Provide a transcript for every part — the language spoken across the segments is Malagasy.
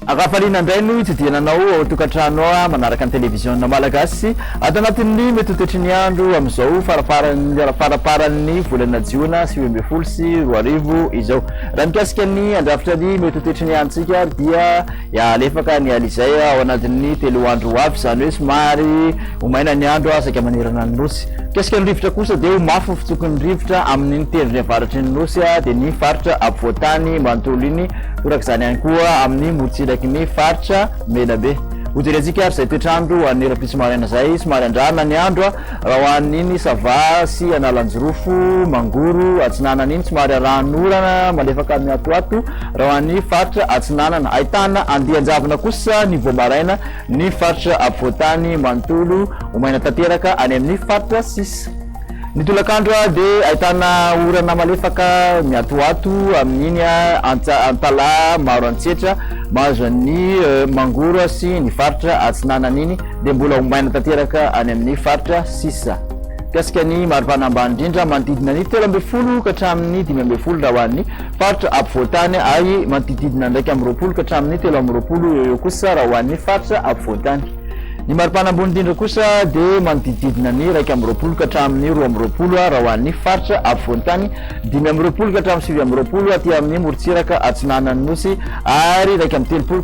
Agafalina ndray no itsidinanao ao tokantrano manaraka ny televiziona malagasy ato anatin'ny mety toetry andro amizao faraparan'ny volana jiona 2020 sy 2020 izao. Raha mikasika ny andrafitra ny mety toetry antsika dia alefaka ny alizay ao anatin'ny telo andro avy, zany hoe somary omaina ny andro saika manerana ny nosy. Mikasika ny rivotra kosa dia mafy fitsokon'ny rivotra amin'ny tendrony avaratry ny nosy dia ny faritra ampovoantany manontolo iny torak'izany ihany koa amin'ny morotsilaky ny faritra Menabe. Hojerentsika ary zay toetrandro any rahampitso maraina zay somary andrana ny andro raha hoan'iny Sava sy Analanjirofo, Mangoro, Atsinanana iny somary aranorana malefaka amin'ny atoato raha hoan'ny faritra Atsinanana. Ahitana andianjavona kosa ny voamaraina ny faritra ampovoantany manontolo omaina tanteraka any amin'ny faritra Sisa. Ny tolakandro dia ahitana orana malefaka miatoato amin'iny antala maro antsetra mahazo ny Mangoro sy ny faritra Atsinanana iny dia mbola omaina tanteraka any amin'ny faritra Sisa. Mikasika ny maripana ambany indrindra manodidina ny 12 ka hatramin'ny 15 raha hoan'ny faritra ampovoantany ary manodidina ndraiky amin'ny 20 ka hatramin'ny 13 eo kosa raha hoan'ny faritra ampovoantany. Ny maripana ambony indrindra kosa dia manodididina ny 1 ka hatramin'ny 2 raha hoan'ny faritra ampovoantany, 5 ka hatramin'ny 7 aty amin'ny morotsiraka Atsinanana nosy ary 3 ka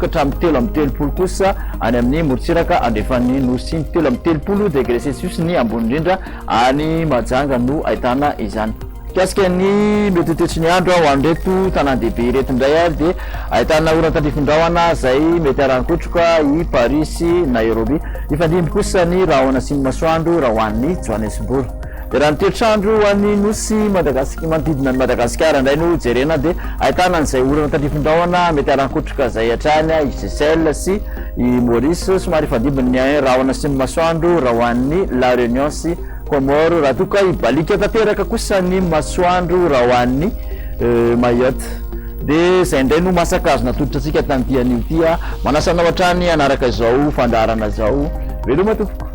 hatramin'ny 3 kosa any amin'ny morotsiraka andrefan'ny nosy. 3 degré Celsius ny ambony indrindra any Mahajanga no ahitana izany. Mikasika ny mety toetry ny andro ho andreto tanàn-dehibe reto indray dia ahitana orana tandrifindrahona zay mety arankotroka i Paris sy Nairobi. Ifandimby kosa ny rahona sy ny masoandro raha hoan'ny Johannesburg. Raha ny toetrandro ho an'ny nosy manodidina ny Madagasikara indray no jerena dia ahitana an'izay orana tandrifindrahona mety arankotroka zay hatrany i Seychelles sy i Maurice, somary ifandimby ny rahona sy ny masoandro raha hoan'ny La Réunion sy Comore, raha toka ibalika tanteraka kosa ny masoandro raha hoan'ny Mayotte. Dia zay indray no masakazo natoditra antsika tamin'ity anio ty, manasanao hatrany anaraka izao fandarana izao. Veloma tompoko.